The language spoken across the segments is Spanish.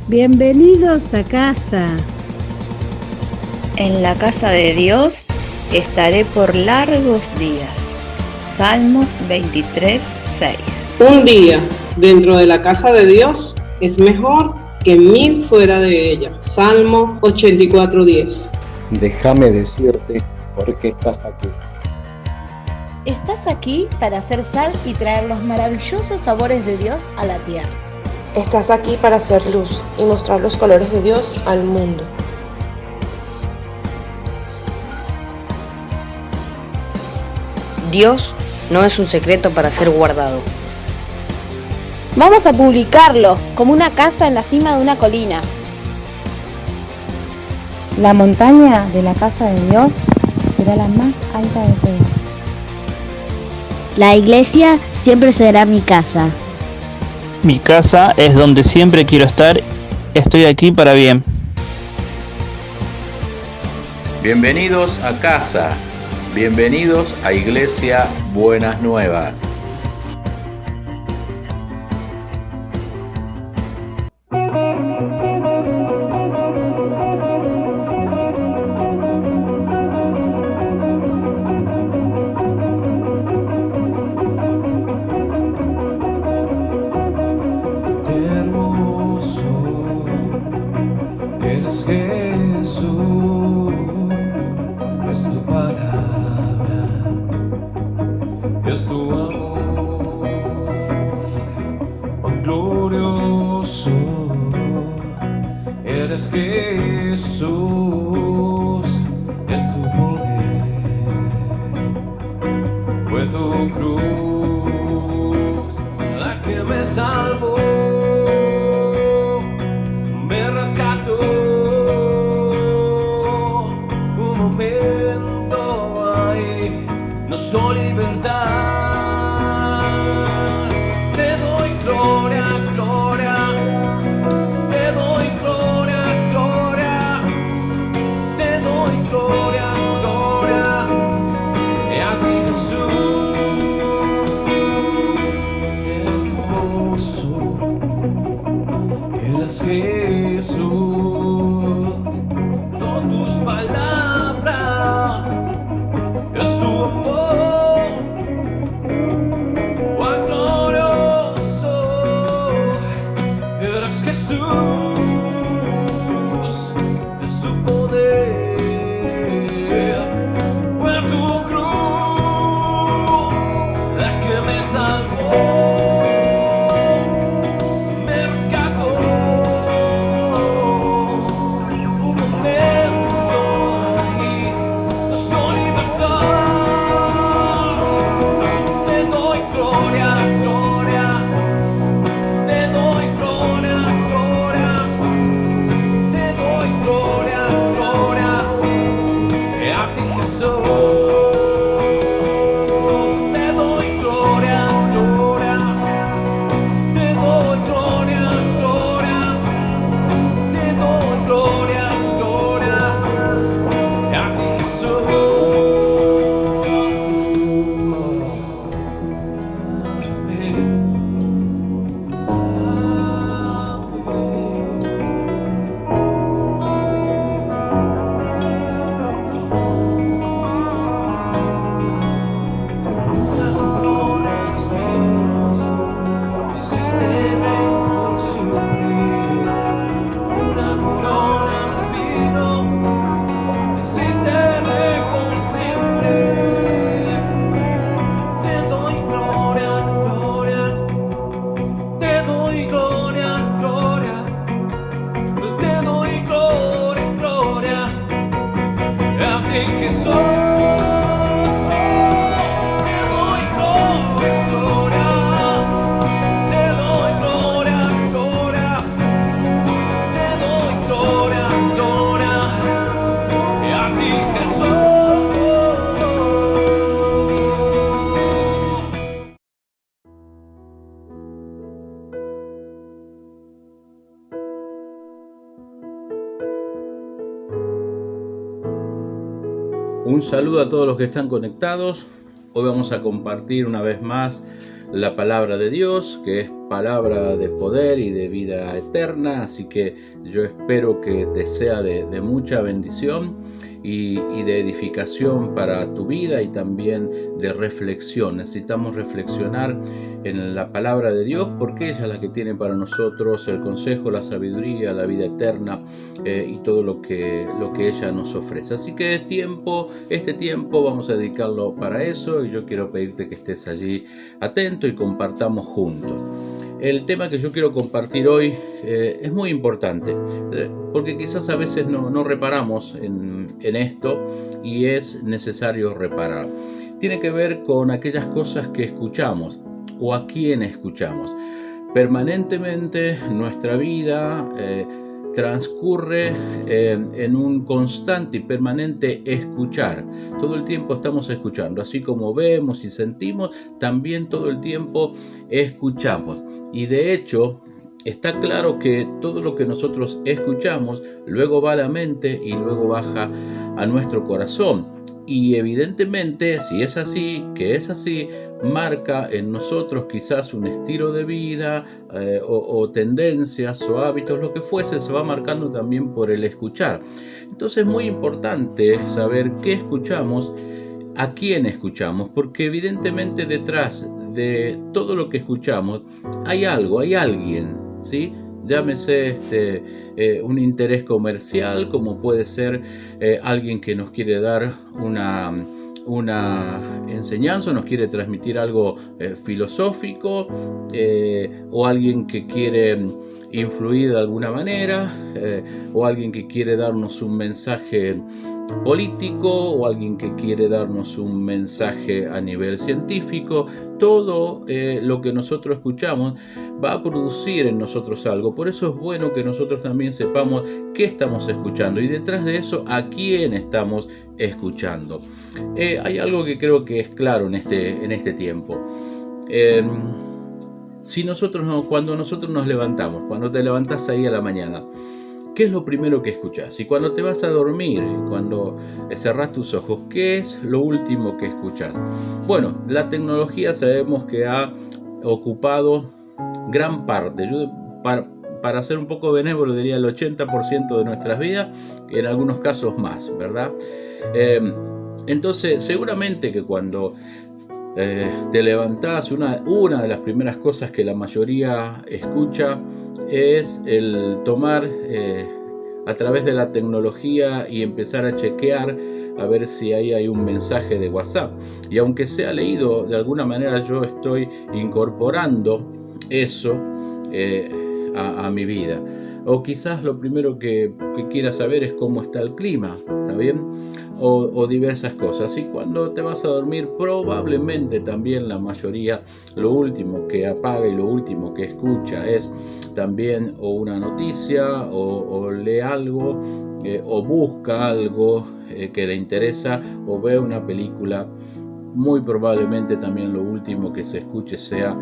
Bienvenidos a casa. En la casa de Dios estaré por largos días. Salmos 23:6. Un día dentro de la casa de Dios es mejor que 1000 fuera de ella. Salmo 84:10. Déjame decirte por qué estás aquí. Estás aquí para hacer sal y traer los maravillosos sabores de Dios a la tierra. Estás aquí para hacer luz y mostrar los colores de Dios al mundo. Dios no es un secreto para ser guardado. Vamos a publicarlo como una casa en la cima de una colina. La montaña de la casa de Dios será la más alta de todas. La iglesia siempre será mi casa. Mi casa es donde siempre quiero estar. Estoy aquí para bien. Bienvenidos a casa. Bienvenidos a Iglesia Buenas Nuevas. Eres Jesús, es tu palabra, es tu amor, cuán glorioso. Eres Jesús, es tu poder, fue tu cruz la que me salvó. Me rescató un momento ahí, nos dio libertad. Te doy gloria, gloria, te doy gloria, gloria, te doy gloria, gloria, y a ti Jesús, hermoso, eres Jesús, son tus palabras, es tu amor, cuán glorioso, eres Jesús, es tu poder, fue tu cruz la que me salvó. Un saludo a todos los que están conectados. Hoy vamos a compartir una vez más la palabra de Dios, que es palabra de poder y de vida eterna, así que yo espero que te sea de mucha bendición y de edificación para tu vida y también de reflexión. Necesitamos reflexionar en la palabra de Dios porque ella es la que tiene para nosotros el consejo, la sabiduría, la vida eterna y todo lo que ella nos ofrece. Así que este tiempo vamos a dedicarlo para eso y yo quiero pedirte que estés allí atento y compartamos juntos. El tema que yo quiero compartir hoy es muy importante porque quizás a veces no reparamos en esto y es necesario reparar. Tiene que ver con aquellas cosas que escuchamos o a quién escuchamos. Permanentemente nuestra vida transcurre en un constante y permanente escuchar. Todo el tiempo estamos escuchando, así como vemos y sentimos, también todo el tiempo escuchamos. Y de hecho, está claro que todo lo que nosotros escuchamos luego va a la mente y luego baja a nuestro corazón. Y evidentemente, si es así, que es así, marca en nosotros quizás un estilo de vida o tendencias o hábitos, lo que fuese, se va marcando también por el escuchar. Entonces es muy importante saber qué escuchamos, a quién escuchamos, porque evidentemente detrás de todo lo que escuchamos hay algo, hay alguien, ¿sí? Llámese un interés comercial, como puede ser alguien que nos quiere dar una enseñanza, nos quiere transmitir algo filosófico, o alguien que quiere influir de alguna manera, o alguien que quiere darnos un mensaje político, o alguien que quiere darnos un mensaje a nivel científico. Todo lo que nosotros escuchamos va a producir en nosotros algo. Por eso es bueno que nosotros también sepamos qué estamos escuchando y detrás de eso a quién estamos escuchando. Hay algo que creo que es claro en este tiempo. Cuando nosotros nos levantamos, cuando te levantás ahí a la mañana, ¿qué es lo primero que escuchás? Y cuando te vas a dormir, cuando cerrás tus ojos, ¿qué es lo último que escuchás? Bueno, la tecnología sabemos que ha ocupado gran parte. Yo, para ser un poco benévolo, diría el 80% de nuestras vidas, y en algunos casos más, ¿verdad? Entonces, seguramente que cuando te levantás, una de las primeras cosas que la mayoría escucha es el tomar a través de la tecnología y empezar a chequear a ver si ahí hay un mensaje de WhatsApp. Y aunque sea leído, de alguna manera yo estoy incorporando eso a mi vida. O quizás lo primero que quiera saber es cómo está el clima, ¿está bien? O diversas cosas. Y cuando te vas a dormir, probablemente también la mayoría, lo último que apaga y lo último que escucha es también o una noticia o lee algo o busca algo que le interesa o ve una película. Muy probablemente también lo último que se escuche sea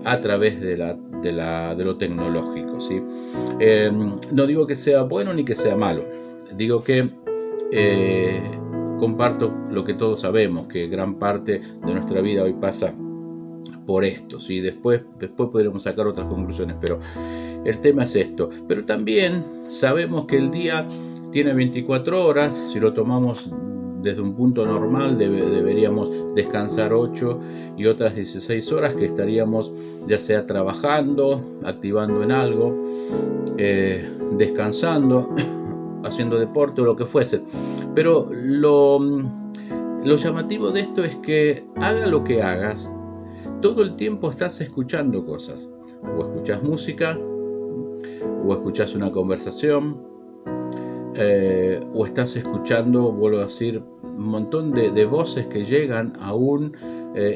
a través de lo tecnológico, ¿sí? No digo que sea bueno ni que sea malo, digo que comparto lo que todos sabemos, que gran parte de nuestra vida hoy pasa por esto, ¿sí? Después podremos sacar otras conclusiones, pero el tema es esto. Pero también sabemos que el día tiene 24 horas, si lo tomamos desde un punto normal deberíamos descansar 8 y otras 16 horas que estaríamos ya sea trabajando, activando en algo, descansando, haciendo deporte o lo que fuese. Pero lo llamativo de esto es que haga lo que hagas, todo el tiempo estás escuchando cosas. O escuchas música, o escuchas una conversación, o estás escuchando, vuelvo a decir, un montón de voces que llegan aún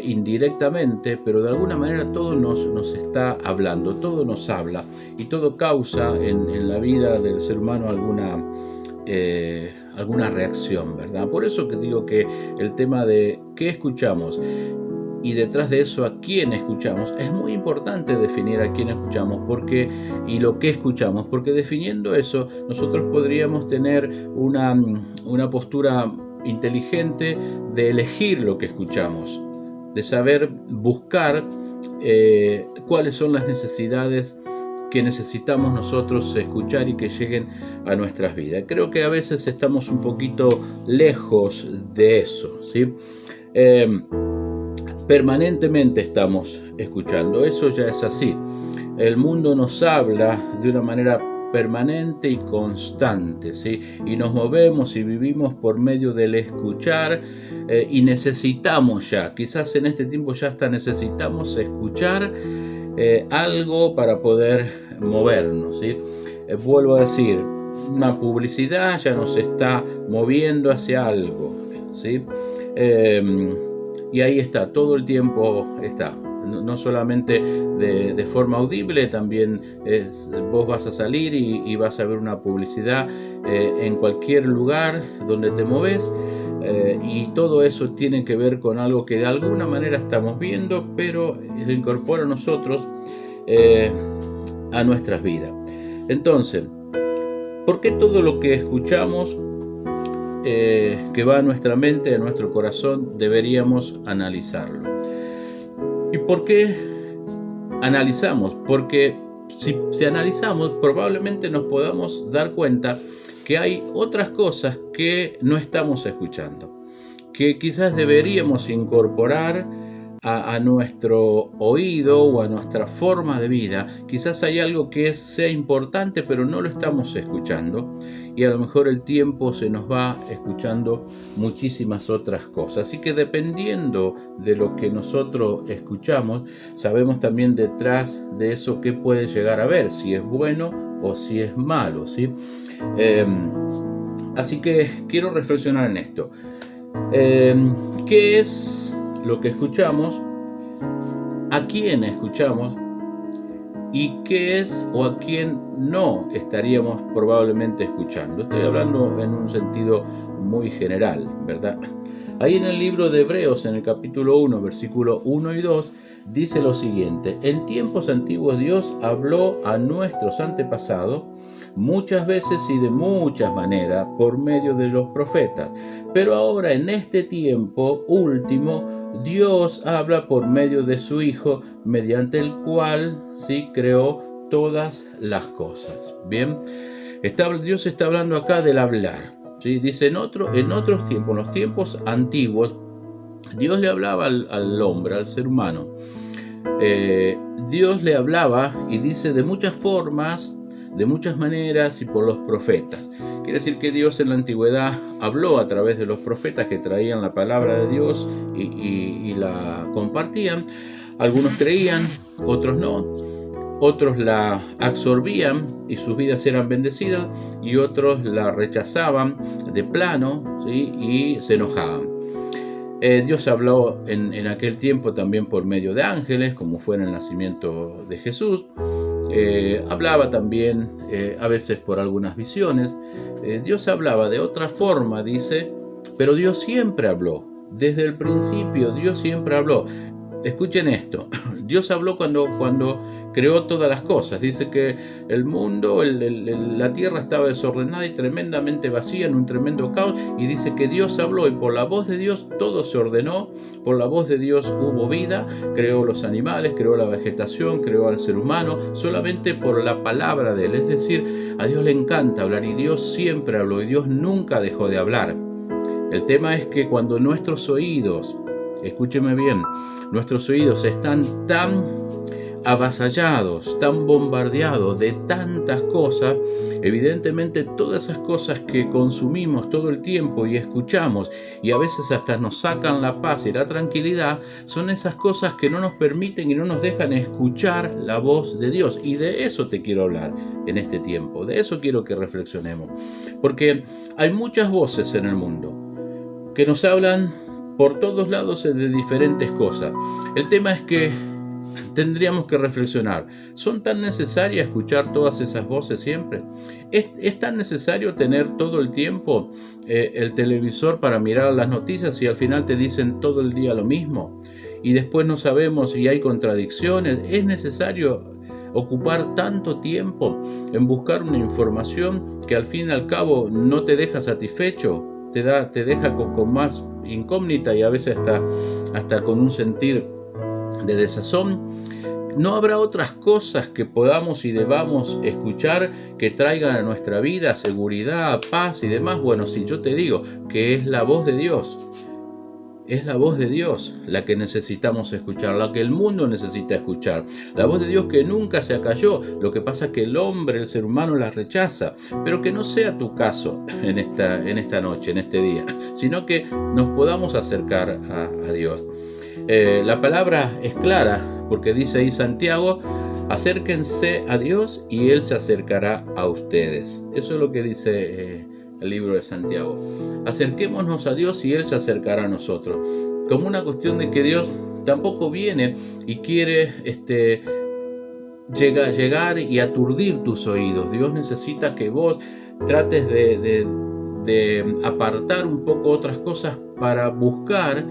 indirectamente, pero de alguna manera todo nos está hablando, todo nos habla y todo causa en la vida del ser humano alguna reacción, ¿verdad? Por eso que digo que el tema de qué escuchamos y detrás de eso a quién escuchamos, es muy importante definir a quién escuchamos y lo que escuchamos, porque definiendo eso nosotros podríamos tener una postura inteligente de elegir lo que escuchamos, de saber buscar cuáles son las necesidades que necesitamos nosotros escuchar y que lleguen a nuestras vidas. Creo que a veces estamos un poquito lejos de eso, ¿sí? Permanentemente estamos escuchando, eso ya es así. El mundo nos habla de una manera permanente y constante, ¿sí? Y nos movemos y vivimos por medio del escuchar, y necesitamos ya, quizás en este tiempo ya hasta necesitamos escuchar algo para poder movernos, ¿sí? Vuelvo a decir, una publicidad ya nos está moviendo hacia algo, ¿sí? Y ahí está, todo el tiempo está. No solamente de forma audible, también vos vas a salir y vas a ver una publicidad en cualquier lugar donde te moves, y todo eso tiene que ver con algo que de alguna manera estamos viendo, pero lo incorpora a nosotros, a nuestras vidas. Entonces, ¿por qué todo lo que escuchamos que va a nuestra mente, a nuestro corazón, deberíamos analizarlo? ¿Y por qué analizamos? Porque si analizamos, probablemente nos podamos dar cuenta que hay otras cosas que no estamos escuchando, que quizás deberíamos incorporar a nuestro oído o a nuestra forma de vida. Quizás hay algo que sea importante, pero no lo estamos escuchando, y a lo mejor el tiempo se nos va escuchando muchísimas otras cosas. Así que dependiendo de lo que nosotros escuchamos, sabemos también detrás de eso qué puede llegar a ver, si es bueno o si es malo, ¿sí? Así que quiero reflexionar en esto. ¿Qué es lo que escuchamos? ¿A quién escuchamos? ¿Y qué es o a quién no estaríamos probablemente escuchando? Estoy hablando en un sentido muy general, ¿verdad? Ahí en el libro de Hebreos, en el capítulo 1, versículo 1 y 2, dice lo siguiente: en tiempos antiguos Dios habló a nuestros antepasados muchas veces y de muchas maneras por medio de los profetas, pero ahora en este tiempo último Dios habla por medio de su Hijo, mediante el cual sí creó todas las cosas. Bien, Dios está hablando acá del hablar, ¿sí? Dice en otros tiempos, en los tiempos antiguos, Dios le hablaba al hombre, al ser humano. Dios le hablaba, y dice, de muchas formas, de muchas maneras y por los profetas. Quiere decir que Dios en la antigüedad habló a través de los profetas que traían la palabra de Dios y la compartían. Algunos creían, otros no. Otros la absorbían y sus vidas eran bendecidas, y otros la rechazaban de plano, ¿sí? Y se enojaban. Dios habló en aquel tiempo también por medio de ángeles, como fue en el nacimiento de Jesús. Hablaba también a veces por algunas visiones. Dios hablaba de otra forma, dice, pero Dios siempre habló. Desde el principio Dios siempre habló. Escuchen esto, Dios habló cuando creó todas las cosas. Dice que el mundo, la tierra estaba desordenada y tremendamente vacía, en un tremendo caos, y dice que Dios habló, y por la voz de Dios todo se ordenó, por la voz de Dios hubo vida, creó los animales, creó la vegetación, creó al ser humano, solamente por la palabra de Él. Es decir, a Dios le encanta hablar, y Dios siempre habló, y Dios nunca dejó de hablar. El tema es que cuando nuestros oídos, escúcheme bien, nuestros oídos están tan avasallados, tan bombardeados de tantas cosas, evidentemente todas esas cosas que consumimos todo el tiempo y escuchamos, y a veces hasta nos sacan la paz y la tranquilidad, son esas cosas que no nos permiten y no nos dejan escuchar la voz de Dios. Y de eso te quiero hablar en este tiempo, de eso quiero que reflexionemos, porque hay muchas voces en el mundo que nos hablan por todos lados de diferentes cosas. El tema es que tendríamos que reflexionar, ¿son tan necesarias escuchar todas esas voces siempre? ¿Es tan necesario tener todo el tiempo el televisor para mirar las noticias y al final te dicen todo el día lo mismo? Y después no sabemos si hay contradicciones. ¿Es necesario ocupar tanto tiempo en buscar una información que al fin y al cabo no te deja satisfecho? Te deja con más incógnita y a veces hasta con un sentir de desazón, ¿no habrá otras cosas que podamos y debamos escuchar que traigan a nuestra vida seguridad, paz y demás? Bueno, sí, yo te digo que es la voz de Dios. Es la voz de Dios la que necesitamos escuchar, la que el mundo necesita escuchar. La voz de Dios que nunca se acalló. Lo que pasa es que el hombre, el ser humano, la rechaza. Pero que no sea tu caso en esta noche, en este día, sino que nos podamos acercar a Dios. La palabra es clara, porque dice ahí Santiago: acérquense a Dios y Él se acercará a ustedes. Eso es lo que dice el libro de Santiago. Acerquémonos a Dios y Él se acercará a nosotros. Como una cuestión de que Dios tampoco viene y quiere llegar y aturdir tus oídos. Dios necesita que vos trates de apartar un poco otras cosas para buscar,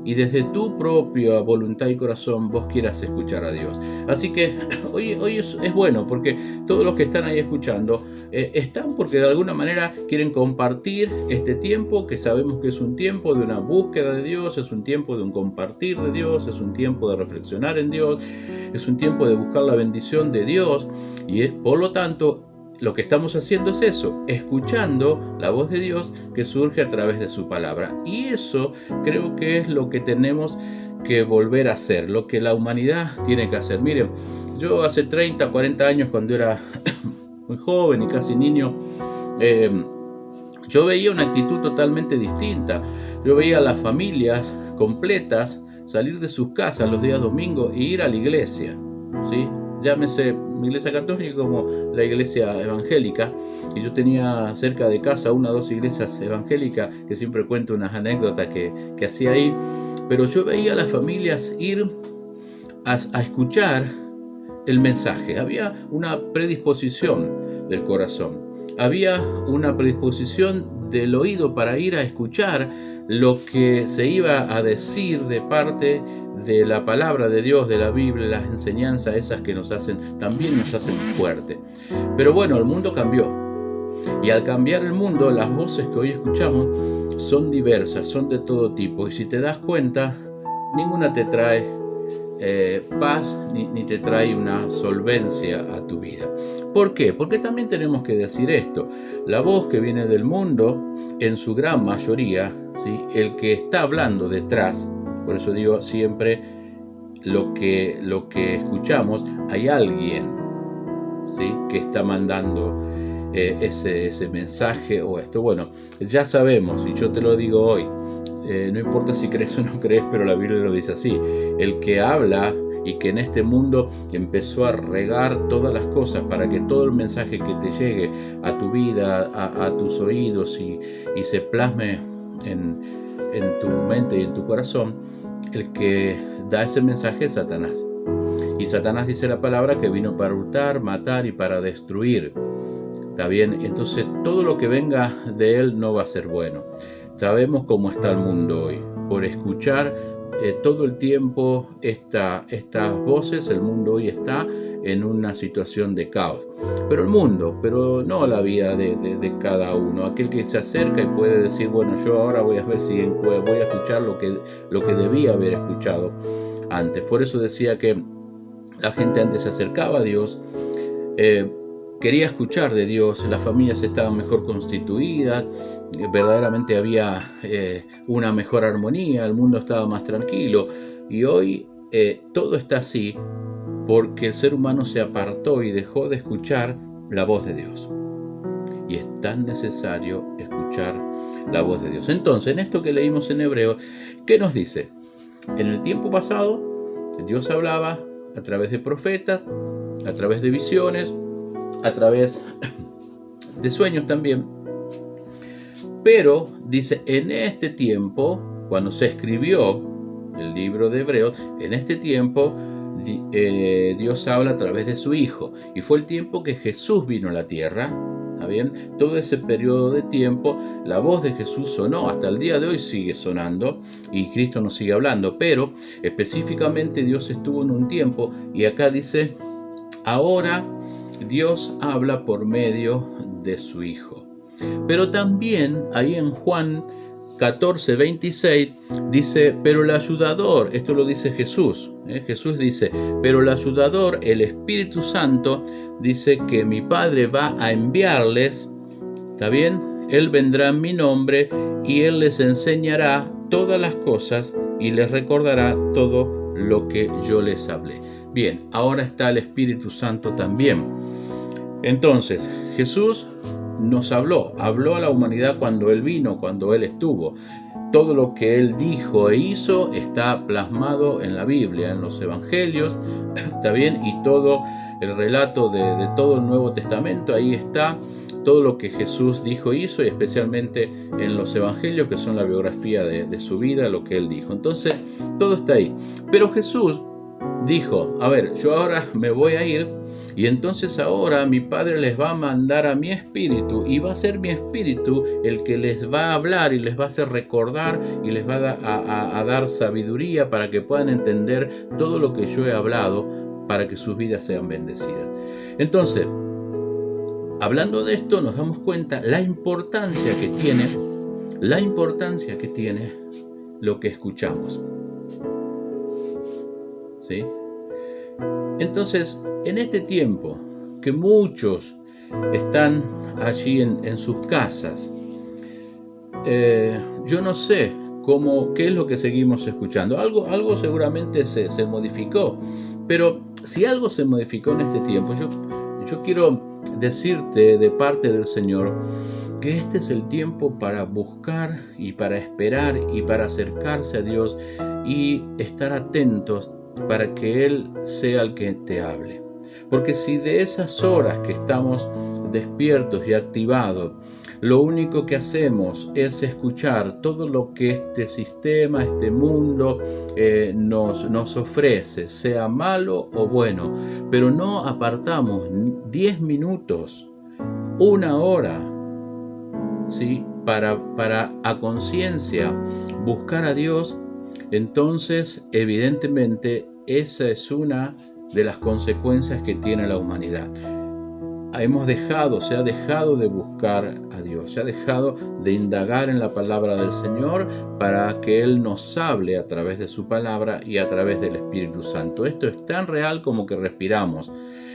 y desde tu propia voluntad y corazón vos quieras escuchar a Dios. Así que hoy es bueno, porque todos los que están ahí escuchando están porque de alguna manera quieren compartir este tiempo, que sabemos que es un tiempo de una búsqueda de Dios, es un tiempo de un compartir de Dios, es un tiempo de reflexionar en Dios, es un tiempo de buscar la bendición de Dios, y por lo tanto lo que estamos haciendo es eso, escuchando la voz de Dios que surge a través de su palabra. Y eso creo que es lo que tenemos que volver a hacer, lo que la humanidad tiene que hacer. Miren, yo hace 30, 40 años, cuando era muy joven y casi niño, yo veía una actitud totalmente distinta. Yo veía a las familias completas salir de sus casas los días domingos e ir a la iglesia, ¿sí? Llámese mi iglesia católica como la iglesia evangélica, y yo tenía cerca de casa 1 o 2 iglesias evangélicas, que siempre cuento unas anécdotas que hacía ahí, pero yo veía a las familias ir a escuchar el mensaje. Había una predisposición del corazón, había una predisposición del oído para ir a escuchar lo que se iba a decir de parte de la palabra de Dios, de la Biblia, las enseñanzas esas que también nos hacen fuerte. Pero bueno, el mundo cambió, y al cambiar el mundo, las voces que hoy escuchamos son diversas, son de todo tipo, y si te das cuenta, ninguna te trae paz ni te trae una solvencia a tu vida. ¿Por qué? Porque también tenemos que decir esto: la voz que viene del mundo, en su gran mayoría, ¿sí?, el que está hablando detrás, por eso digo siempre, lo que escuchamos, hay alguien, ¿sí?, que está mandando ese mensaje o esto. Bueno, ya sabemos, y yo te lo digo hoy, no importa si crees o no crees, pero la Biblia lo dice así: el que habla y que en este mundo empezó a regar todas las cosas para que todo el mensaje que te llegue a tu vida, a tus oídos y se plasme en tu mente y en tu corazón, el que da ese mensaje es Satanás. Y Satanás, dice la palabra, que vino para hurtar, matar y para destruir. ¿Está bien? Entonces todo lo que venga de él no va a ser bueno. Sabemos cómo está el mundo hoy. Por escuchar todo el tiempo estas voces, el mundo hoy está en una situación de caos. Pero el mundo, pero no la vida de cada uno. Aquel que se acerca y puede decir: bueno, yo ahora voy a ver si voy a escuchar lo que debía haber escuchado antes. Por eso decía que la gente antes se acercaba a Dios, quería escuchar de Dios, las familias estaban mejor constituidas, verdaderamente había una mejor armonía, el mundo estaba más tranquilo. Y hoy todo está así porque el ser humano se apartó y dejó de escuchar la voz de Dios. Y es tan necesario escuchar la voz de Dios. Entonces, en esto que leímos en Hebreo, ¿qué nos dice? En el tiempo pasado, Dios hablaba a través de profetas, a través de visiones, a través de sueños también. Pero dice, en este tiempo, cuando se escribió el libro de Hebreos, en este tiempo Dios habla a través de su Hijo. Y fue el tiempo que Jesús vino a la tierra. ¿Está bien? Todo ese periodo de tiempo, la voz de Jesús sonó. Hasta el día de hoy sigue sonando y Cristo nos sigue hablando. Pero específicamente Dios estuvo en un tiempo, y acá dice, ahora Dios habla por medio de su Hijo. Pero también ahí en Juan 14:26 dice, pero el ayudador, esto lo dice Jesús, Jesús dice, pero el ayudador, el Espíritu Santo, dice que mi Padre va a enviarles, ¿está bien? Él vendrá en mi nombre y Él les enseñará todas las cosas y les recordará todo lo que yo les hablé. Bien, ahora está el Espíritu Santo también. Entonces, Jesús nos habló a la humanidad cuando Él vino, cuando Él estuvo. Todo lo que Él dijo e hizo está plasmado en la Biblia, en los Evangelios, ¿está bien? Y todo el relato de todo el Nuevo Testamento, ahí está todo lo que Jesús dijo e hizo, y especialmente en los Evangelios, que son la biografía de su vida, lo que Él dijo. Entonces, todo está ahí. Pero Jesús dijo, a ver, yo ahora me voy a ir, y entonces ahora mi Padre les va a mandar a mi Espíritu, y va a ser mi Espíritu el que les va a hablar y les va a hacer recordar y les va a dar sabiduría para que puedan entender todo lo que yo he hablado, para que sus vidas sean bendecidas. Entonces, hablando de esto, nos damos cuenta la importancia que tiene lo que escuchamos. ¿Sí? Entonces, en este tiempo que muchos están allí en sus casas, yo no sé qué es lo que seguimos escuchando. Algo seguramente se modificó, pero si algo se modificó en este tiempo, yo quiero decirte de parte del Señor que este es el tiempo para buscar y para esperar y para acercarse a Dios y estar atentos para que Él sea el que te hable. Porque si de esas horas que estamos despiertos y activados, lo único que hacemos es escuchar todo lo que este sistema, este mundo nos ofrece, sea malo o bueno, pero no apartamos 10 minutos, 1 hora, ¿sí? para a conciencia buscar a Dios, entonces evidentemente esa es una de las consecuencias que tiene la humanidad. Se ha dejado de buscar a Dios, se ha dejado de indagar en la palabra del Señor para que Él nos hable a través de su palabra y a través del Espíritu Santo. Esto es tan real como que respiramos.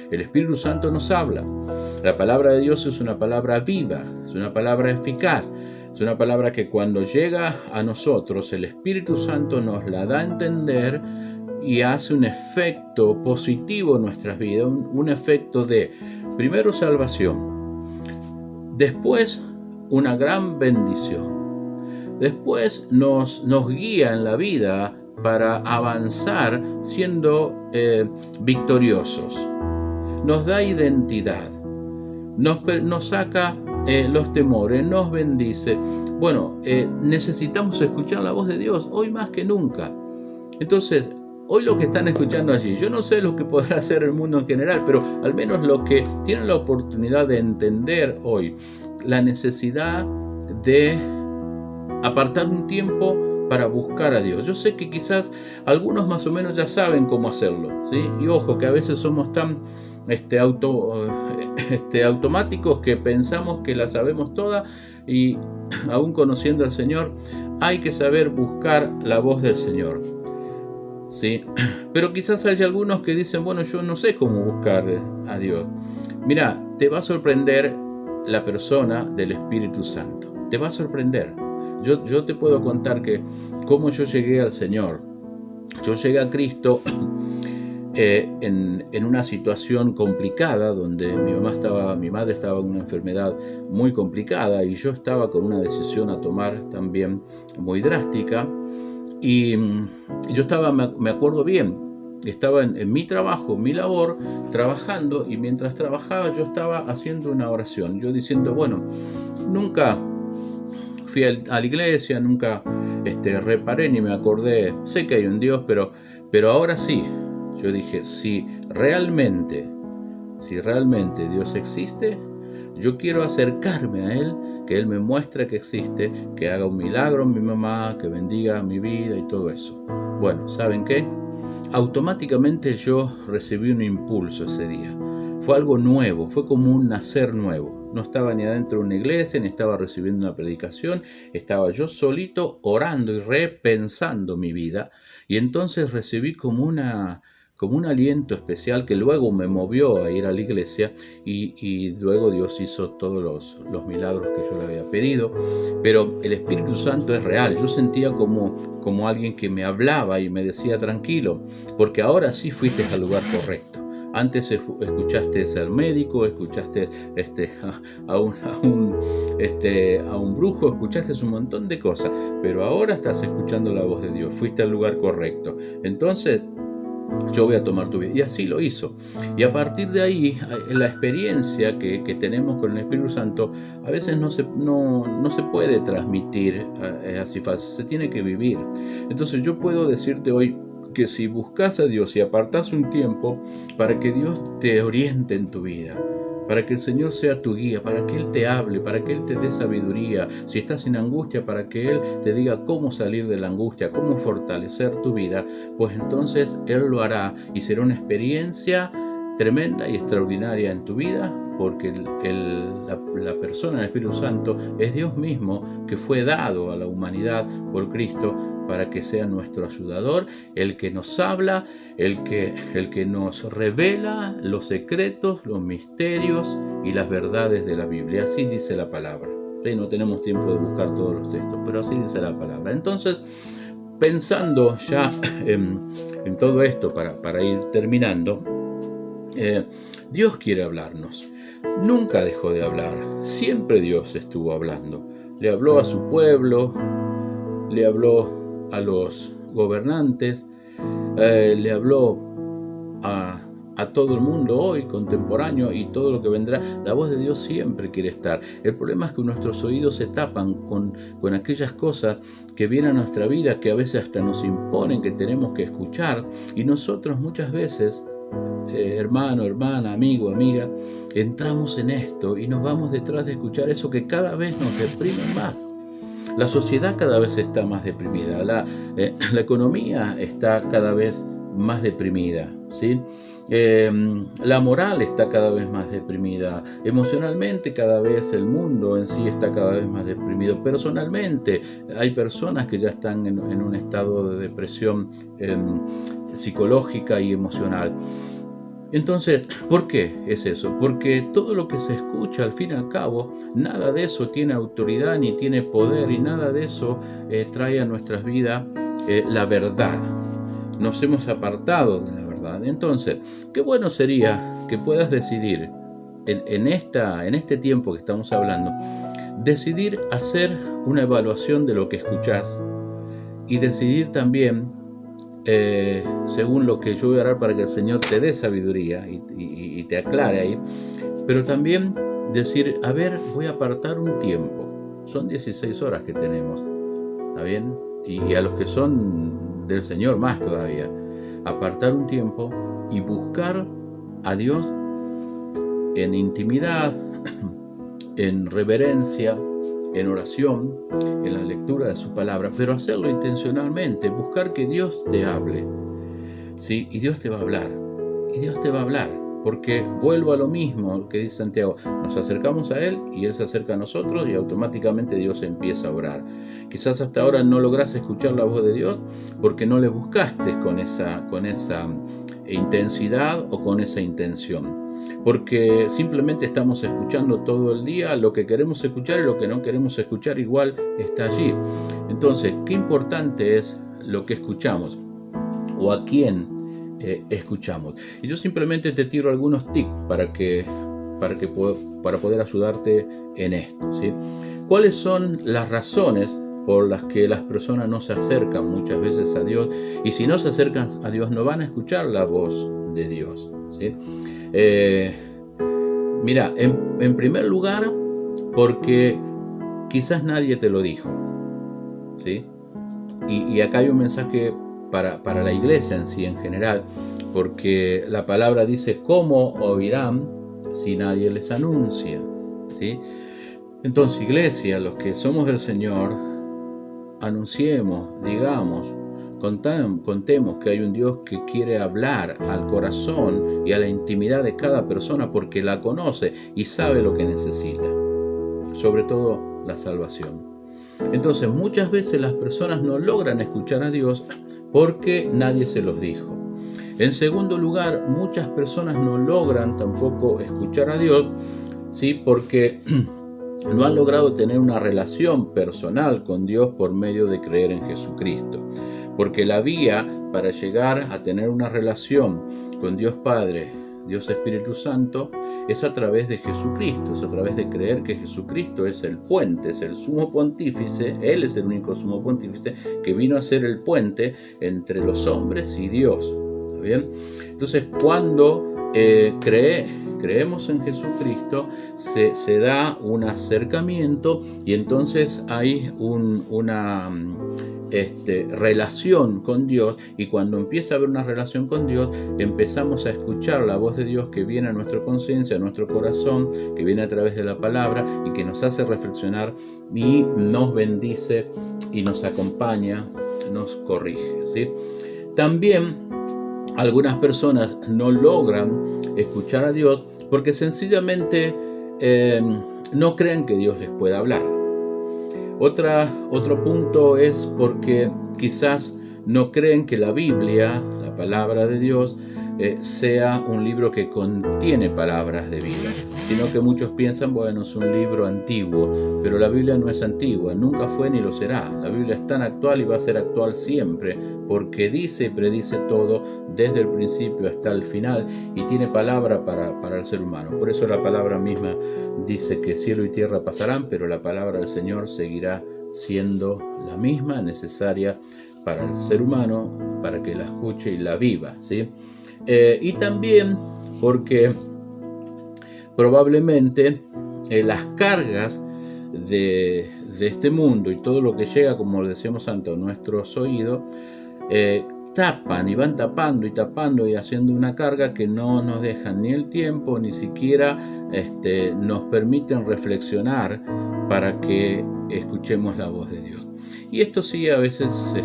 El Espíritu Santo nos habla. La palabra de Dios es una palabra viva, es una palabra eficaz, es una palabra que cuando llega a nosotros, el Espíritu Santo nos la da a entender y hace un efecto positivo en nuestras vidas, un efecto de, primero, salvación, después una gran bendición, después nos guía en la vida para avanzar siendo victoriosos, nos da identidad, nos saca los temores, nos bendice. Bueno, necesitamos escuchar la voz de Dios hoy más que nunca. Entonces, hoy lo que están escuchando allí, yo no sé lo que podrá hacer el mundo en general, pero al menos lo que tienen la oportunidad de entender hoy, la necesidad de apartar un tiempo para buscar a Dios. Yo sé que quizás algunos más o menos ya saben cómo hacerlo, ¿sí? Y ojo, que a veces somos tan automáticos que pensamos que la sabemos toda, y aún conociendo al Señor, hay que saber buscar la voz del Señor. ¿Sí? Pero quizás hay algunos que dicen, bueno, yo no sé cómo buscar a Dios. Mira, te va a sorprender la persona del Espíritu Santo. Te va a sorprender. Yo te puedo contar que cómo yo llegué al Señor. Yo llegué a Cristo en una situación complicada, donde mi madre estaba en una enfermedad muy complicada y yo estaba con una decisión a tomar también muy drástica. Y yo estaba, me acuerdo bien, estaba en mi trabajo, mi labor, trabajando, y mientras trabajaba yo estaba haciendo una oración, yo diciendo, bueno, nunca fui a la iglesia, nunca reparé ni me acordé, sé que hay un Dios, pero ahora sí, yo dije, si realmente Dios existe, yo quiero acercarme a Él, que Él me muestre que existe, que haga un milagro en mi mamá, que bendiga mi vida y todo eso. Bueno, ¿saben qué? Automáticamente yo recibí un impulso ese día. Fue algo nuevo, fue como un nacer nuevo. no estaba ni adentro de una iglesia, ni estaba recibiendo una predicación, estaba yo solito orando y repensando mi vida, y entonces recibí como un aliento especial que luego me movió a ir a la iglesia y luego Dios hizo todos los milagros que yo le había pedido. Pero el Espíritu Santo es real. Yo sentía como alguien que me hablaba y me decía tranquilo, porque ahora sí fuiste al lugar correcto. Antes escuchaste al médico, escuchaste a un brujo, escuchaste un montón de cosas, pero ahora estás escuchando la voz de Dios, fuiste al lugar correcto. Entonces yo voy a tomar tu vida. Y así lo hizo. Y a partir de ahí, la experiencia que tenemos con el Espíritu Santo a veces no se puede transmitir así fácil, se tiene que vivir. Entonces yo puedo decirte hoy que si buscas a Dios y apartas un tiempo para que Dios te oriente en tu vida, para que el Señor sea tu guía, para que Él te hable, para que Él te dé sabiduría, si estás en angustia, para que Él te diga cómo salir de la angustia, cómo fortalecer tu vida, pues entonces Él lo hará y será una experiencia tremenda y extraordinaria en tu vida, porque la persona del Espíritu Santo es Dios mismo, que fue dado a la humanidad por Cristo para que sea nuestro ayudador, el que nos habla, el que nos revela los secretos, los misterios y las verdades de la Biblia. Así dice la palabra. No tenemos tiempo de buscar todos los textos, pero así dice la palabra. Entonces, pensando ya en todo esto para ir terminando, Dios quiere hablarnos. Nunca dejó de hablar. Siempre Dios estuvo hablando. Le habló a su pueblo, le habló a los gobernantes, le habló a todo el mundo hoy contemporáneo y todo lo que vendrá. La voz de Dios siempre quiere estar. El problema es que nuestros oídos se tapan con aquellas cosas que vienen a nuestra vida, que a veces hasta nos imponen que tenemos que escuchar, y nosotros muchas veces, hermano, hermana, amigo, amiga, entramos en esto y nos vamos detrás de escuchar eso que cada vez nos deprime más. La sociedad cada vez está más deprimida, la economía está cada vez más deprimida, ¿sí? La moral está cada vez más deprimida, emocionalmente cada vez el mundo en sí está cada vez más deprimido, personalmente hay personas que ya están en un estado de depresión psicológica y emocional. Entonces, ¿por qué es eso? Porque todo lo que se escucha, al fin y al cabo, nada de eso tiene autoridad ni tiene poder, y nada de eso trae a nuestras vidas la verdad. Nos hemos apartado de la verdad. Entonces, qué bueno sería que puedas decidir en este tiempo que estamos hablando, decidir hacer una evaluación de lo que escuchás y decidir también, según lo que yo voy a orar para que el Señor te dé sabiduría y te aclare ahí, pero también decir, a ver, voy a apartar un tiempo. Son 16 horas que tenemos, ¿está bien? Y a los que son del Señor más todavía, apartar un tiempo y buscar a Dios en intimidad, en reverencia, en oración, en la lectura de su palabra, pero hacerlo intencionalmente, buscar que Dios te hable, ¿sí? Y Dios te va a hablar, porque vuelvo a lo mismo que dice Santiago, nos acercamos a Él y Él se acerca a nosotros y automáticamente Dios empieza a orar. Quizás hasta ahora no logras escuchar la voz de Dios porque no le buscaste con esa intensidad o con esa intención. Porque simplemente estamos escuchando todo el día lo que queremos escuchar, y lo que no queremos escuchar igual está allí. Entonces, qué importante es lo que escuchamos o a quién escuchamos. Y yo simplemente te tiro algunos tips para poder ayudarte en esto, ¿sí? ¿Cuáles son las razones por las que las personas no se acercan muchas veces a Dios? Y si no se acercan a Dios, no van a escuchar la voz de Dios, ¿sí? Mira, en primer lugar, porque quizás nadie te lo dijo, ¿sí? Y acá hay un mensaje para la iglesia en sí, en general, porque la palabra dice, ¿cómo oirán si nadie les anuncia? ¿Sí? Entonces, iglesia, los que somos del Señor, anunciemos, digamos, contemos que hay un Dios que quiere hablar al corazón y a la intimidad de cada persona porque la conoce y sabe lo que necesita, sobre todo la salvación. Entonces muchas veces las personas no logran escuchar a Dios porque nadie se los dijo. En segundo lugar, muchas personas no logran tampoco escuchar a Dios, ¿sí? Porque no han logrado tener una relación personal con Dios por medio de creer en Jesucristo. Porque la vía para llegar a tener una relación con Dios Padre, Dios Espíritu Santo, es a través de Jesucristo, es a través de creer que Jesucristo es el puente, es el sumo pontífice, Él es el único sumo pontífice que vino a ser el puente entre los hombres y Dios. ¿Está bien? Entonces, cuando creemos en Jesucristo, se da un acercamiento y entonces hay una relación con Dios, y cuando empieza a haber una relación con Dios, empezamos a escuchar la voz de Dios que viene a nuestra conciencia, a nuestro corazón, que viene a través de la palabra y que nos hace reflexionar y nos bendice y nos acompaña, nos corrige, ¿sí? También algunas personas no logran escuchar a Dios porque sencillamente no creen que Dios les pueda hablar. Otro punto es porque quizás no creen que la Biblia, la palabra de Dios, sea un libro que contiene palabras de vida, sino que muchos piensan, bueno, es un libro antiguo, pero la Biblia no es antigua, nunca fue ni lo será. La Biblia es tan actual y va a ser actual siempre, porque dice y predice todo desde el principio hasta el final y tiene palabra para el ser humano. Por eso la palabra misma dice que cielo y tierra pasarán, pero la palabra del Señor seguirá siendo la misma, necesaria para el ser humano, para que la escuche y la viva, ¿sí? Y también porque probablemente las cargas de este mundo y todo lo que llega, como decíamos antes, a nuestros oídos, tapan y van tapando y haciendo una carga que no nos dejan ni el tiempo, ni siquiera nos permiten reflexionar para que escuchemos la voz de Dios. Y esto sí a veces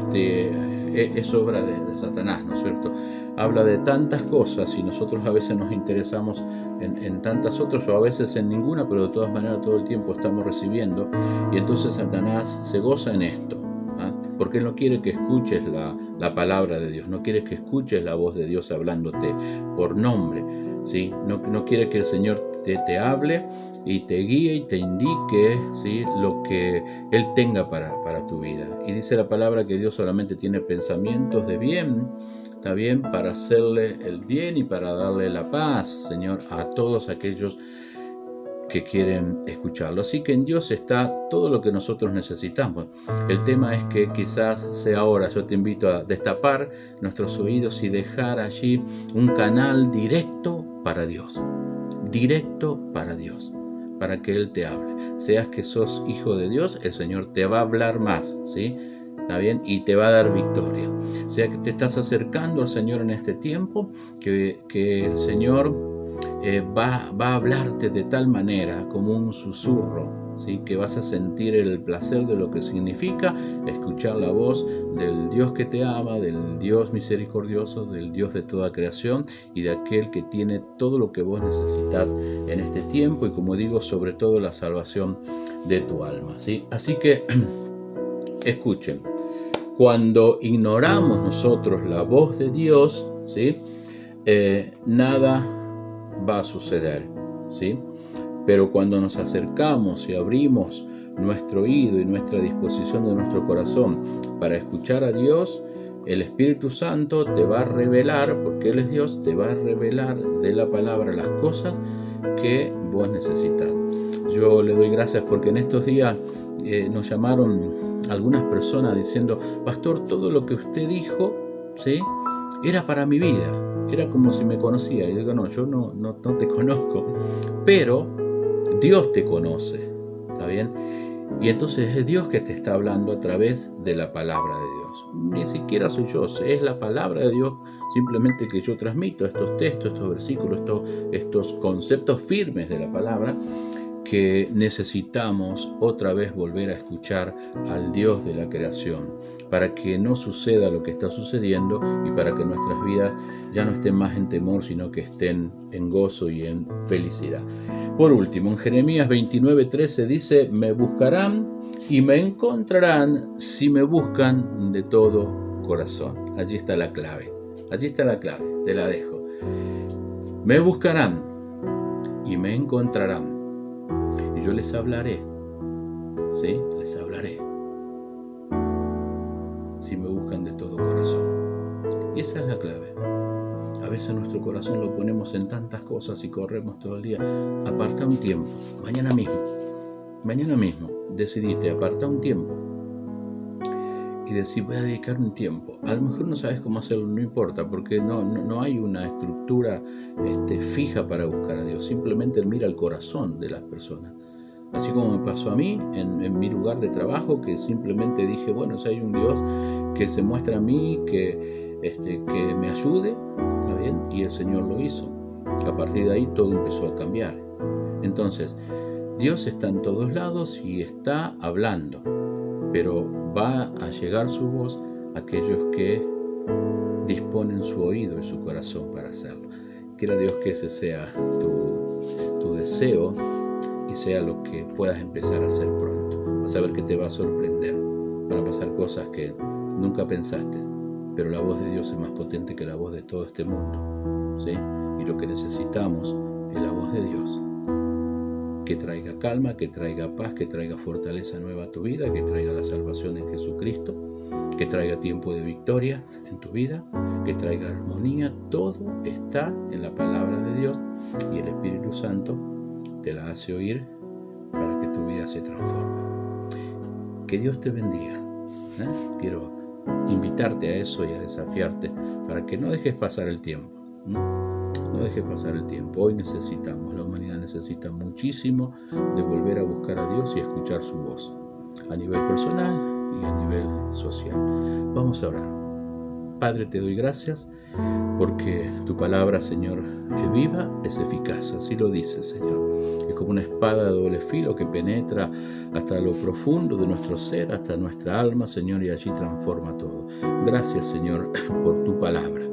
es obra de Satanás, ¿no es cierto? Habla de tantas cosas y nosotros a veces nos interesamos en tantas otras, o a veces en ninguna, pero de todas maneras todo el tiempo estamos recibiendo, y entonces Satanás se goza en esto, ¿ah? Porque él no quiere que escuches la palabra de Dios, no quiere que escuches la voz de Dios hablándote por nombre, ¿sí? No quiere que el Señor te hable y te guíe y te indique, ¿sí?, lo que Él tenga para tu vida. Y dice la palabra que Dios solamente tiene pensamientos de bien, está bien, para hacerle el bien y para darle la paz, Señor, a todos aquellos que quieren escucharlo. Así que en Dios está todo lo que nosotros necesitamos. El tema es que quizás sea ahora. Yo te invito a destapar nuestros oídos y dejar allí un canal directo para Dios, para que Él te hable. Seas que sos hijo de Dios, el Señor te va a hablar más, ¿sí? ¿Está bien? Y te va a dar victoria. Sea que te estás acercando al Señor en este tiempo, que el Señor va a hablarte de tal manera, como un susurro, ¿sí?, que vas a sentir el placer de lo que significa escuchar la voz del Dios que te ama, del Dios misericordioso, del Dios de toda creación y de aquel que tiene todo lo que vos necesitas en este tiempo, y como digo, sobre todo la salvación de tu alma, ¿sí? Así que escuchen, cuando ignoramos nosotros la voz de Dios, ¿sí?, nada va a suceder, ¿sí? Pero cuando nos acercamos y abrimos nuestro oído y nuestra disposición de nuestro corazón para escuchar a Dios, el Espíritu Santo te va a revelar, porque Él es Dios, te va a revelar de la palabra las cosas que vos necesitas. Yo le doy gracias porque en estos días nos llamaron algunas personas diciendo: pastor, todo lo que usted dijo, ¿sí?, era para mi vida, era como si me conocía. Y yo digo: no, yo no te conozco, pero Dios te conoce, ¿está bien? Y entonces es Dios que te está hablando a través de la palabra de Dios. Ni siquiera soy yo, es la palabra de Dios simplemente que yo transmito, estos textos, estos versículos, estos conceptos firmes de la palabra que necesitamos otra vez volver a escuchar al Dios de la creación, para que no suceda lo que está sucediendo y para que nuestras vidas ya no estén más en temor, sino que estén en gozo y en felicidad. Por último, en Jeremías 29:13 dice: me buscarán y me encontrarán si me buscan de todo corazón. Allí está la clave, te la dejo. Me buscarán y me encontrarán. Y yo les hablaré, ¿sí? Les hablaré. Si me buscan de todo corazón. Y esa es la clave. A veces nuestro corazón lo ponemos en tantas cosas y corremos todo el día. Aparta un tiempo, mañana mismo, decidite, aparta un tiempo. Y decir, voy a dedicar un tiempo. A lo mejor no sabes cómo hacerlo, no importa, porque no hay una estructura fija para buscar a Dios. Simplemente Él mira el corazón de las personas. Así como me pasó a mí en mi lugar de trabajo, que simplemente dije, bueno, si hay un Dios que se muestra a mí, que me ayude, ¿está bien? Y el Señor lo hizo. A partir de ahí todo empezó a cambiar. Entonces, Dios está en todos lados y está hablando, pero va a llegar su voz a aquellos que disponen su oído y su corazón para hacerlo. Quiera Dios que ese sea tu deseo y sea lo que puedas empezar a hacer pronto. Vas a ver que te va a sorprender. Van a pasar cosas que nunca pensaste, pero la voz de Dios es más potente que la voz de todo este mundo, ¿sí? Y lo que necesitamos es la voz de Dios, que traiga calma, que traiga paz, que traiga fortaleza nueva a tu vida, que traiga la salvación en Jesucristo, que traiga tiempo de victoria en tu vida, que traiga armonía. Todo está en la palabra de Dios y el Espíritu Santo te la hace oír para que tu vida se transforme. Que Dios te bendiga. Quiero invitarte a eso y a desafiarte para que no dejes pasar el tiempo. No dejes pasar el tiempo. Hoy la humanidad necesita muchísimo de volver a buscar a Dios y a escuchar su voz, a nivel personal y a nivel social. Vamos a orar. Padre, te doy gracias porque tu palabra, Señor, es viva, es eficaz. Así lo dice, Señor. Es como una espada de doble filo que penetra hasta lo profundo de nuestro ser, hasta nuestra alma, Señor, y allí transforma todo. Gracias, Señor, por tu palabra.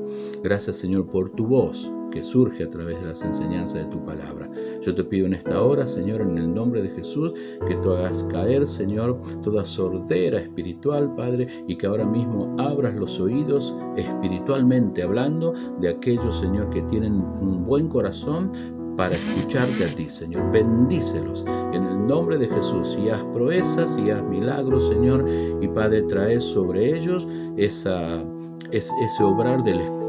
Gracias, Señor, por tu voz que surge a través de las enseñanzas de tu palabra. Yo te pido en esta hora, Señor, en el nombre de Jesús, que tú hagas caer, Señor, toda sordera espiritual, Padre, y que ahora mismo abras los oídos espiritualmente, hablando de aquellos, Señor, que tienen un buen corazón para escucharte a ti, Señor. Bendícelos en el nombre de Jesús y haz proezas y haz milagros, Señor, y Padre, trae sobre ellos ese obrar del Espíritu,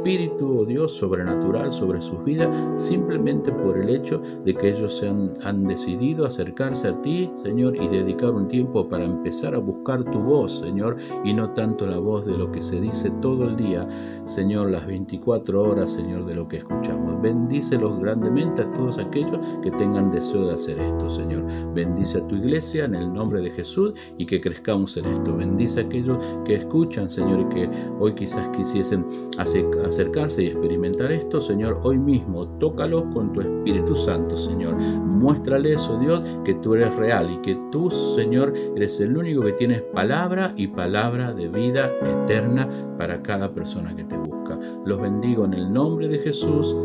oh Dios, sobrenatural sobre sus vidas, simplemente por el hecho de que ellos han decidido acercarse a ti, Señor, y dedicar un tiempo para empezar a buscar tu voz, Señor, y no tanto la voz de lo que se dice todo el día, Señor, las 24 horas, Señor, de lo que escuchamos. Bendícelos grandemente a todos aquellos que tengan deseo de hacer esto, Señor. Bendice a tu iglesia en el nombre de Jesús y que crezcamos en esto. Bendice a aquellos que escuchan, Señor, y que hoy quizás quisiesen acercarse y experimentar esto, Señor. Hoy mismo tócalos con tu Espíritu Santo, Señor. Muéstrales, oh Dios, que tú eres real y que tú, Señor, eres el único que tienes palabra y palabra de vida eterna para cada persona que te busca. Los bendigo en el nombre de Jesús.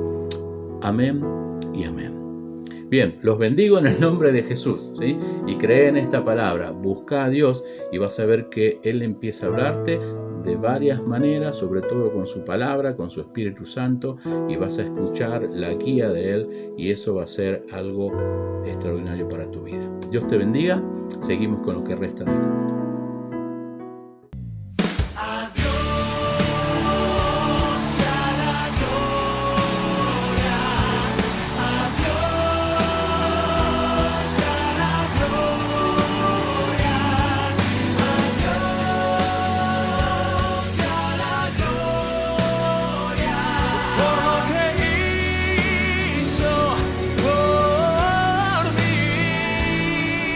Amén y amén. Bien, los bendigo en el nombre de Jesús, ¿sí? Y cree en esta palabra, busca a Dios y vas a ver que Él empieza a hablarte de varias maneras, sobre todo con su palabra, con su Espíritu Santo, y vas a escuchar la guía de Él y eso va a ser algo extraordinario para tu vida. Dios te bendiga, seguimos con lo que resta del culto.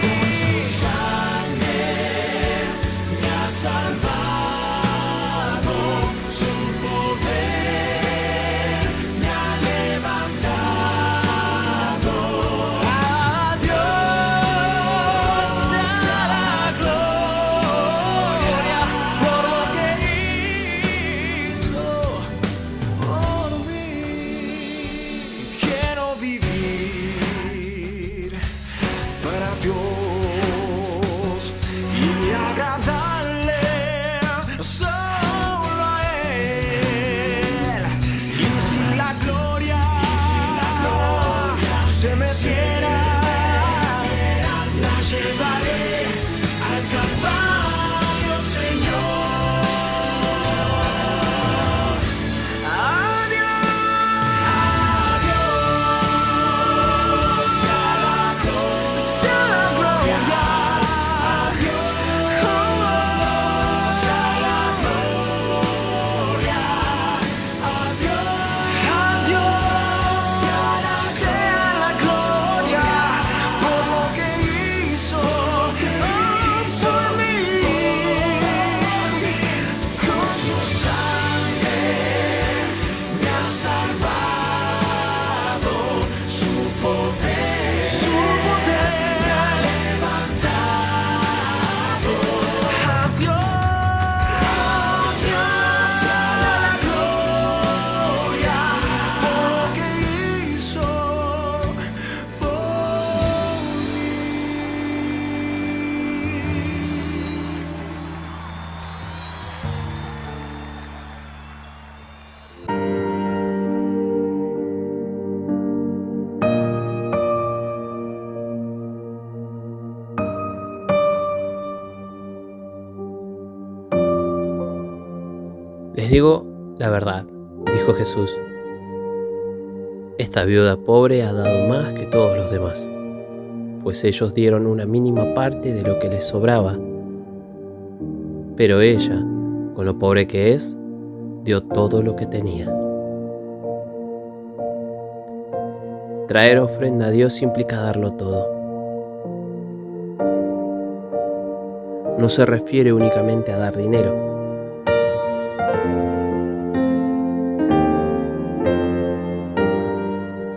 Con su sangre Les digo la verdad, dijo Jesús. Esta viuda pobre ha dado más que todos los demás, pues ellos dieron una mínima parte de lo que les sobraba. Pero ella, con lo pobre que es, dio todo lo que tenía. Traer ofrenda a Dios implica darlo todo. No se refiere únicamente a dar dinero.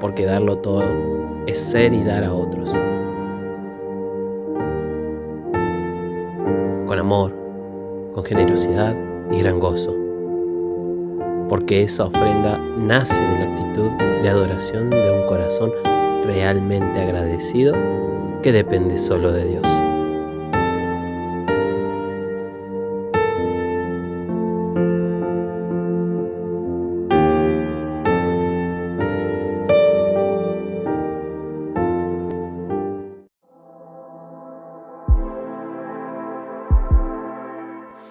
Porque darlo todo es ser y dar a otros. Con amor, con generosidad y gran gozo. Porque esa ofrenda nace de la actitud de adoración de un corazón realmente agradecido que depende solo de Dios.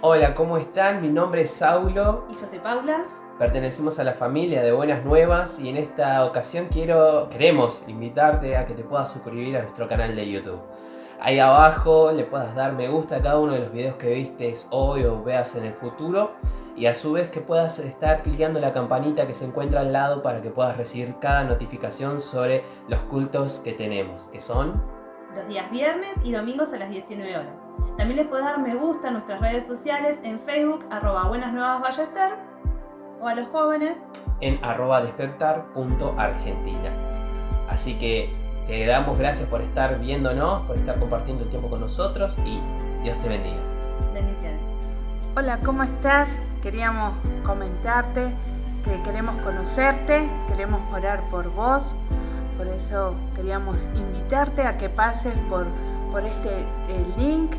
Hola, ¿cómo están? Mi nombre es Saulo. Y yo soy Paula. Pertenecemos a la familia de Buenas Nuevas y en esta ocasión queremos invitarte a que te puedas suscribir a nuestro canal de YouTube. Ahí abajo le puedas dar me gusta a cada uno de los videos que vistes hoy o veas en el futuro y a su vez que puedas estar clicando la campanita que se encuentra al lado para que puedas recibir cada notificación sobre los cultos que tenemos, que son los días viernes y domingos a las 19 horas. También les puedes dar me gusta a nuestras redes sociales en Facebook, @buenasnuevasballester, o a los jóvenes en @despertar.argentina. Así que te damos gracias por estar viéndonos, por estar compartiendo el tiempo con nosotros y Dios te bendiga. Bendiciones. Hola, ¿cómo estás? Queríamos comentarte que queremos conocerte, queremos orar por vos. Por eso queríamos invitarte a que pases por este link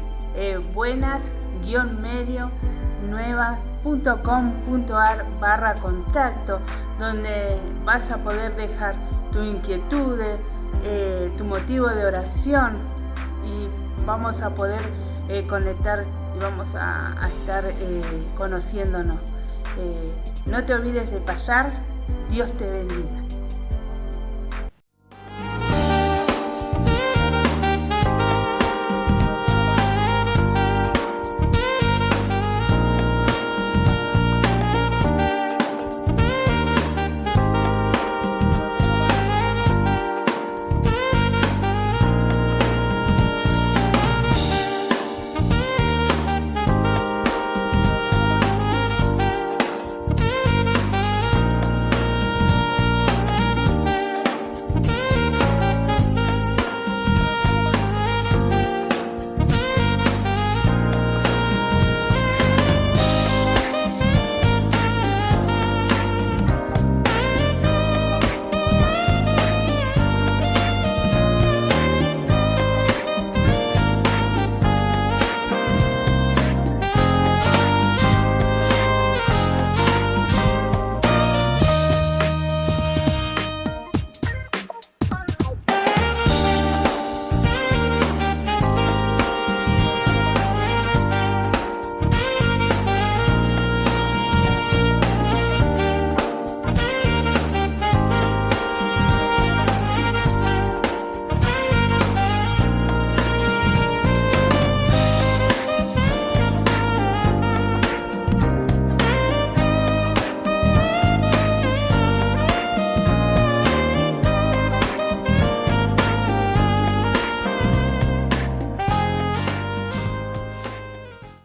buenas-nueva.com.ar/contacto, donde vas a poder dejar tu inquietud, tu motivo de oración y vamos a poder conectar y vamos a estar conociéndonos. No te olvides de pasar. Dios te bendiga.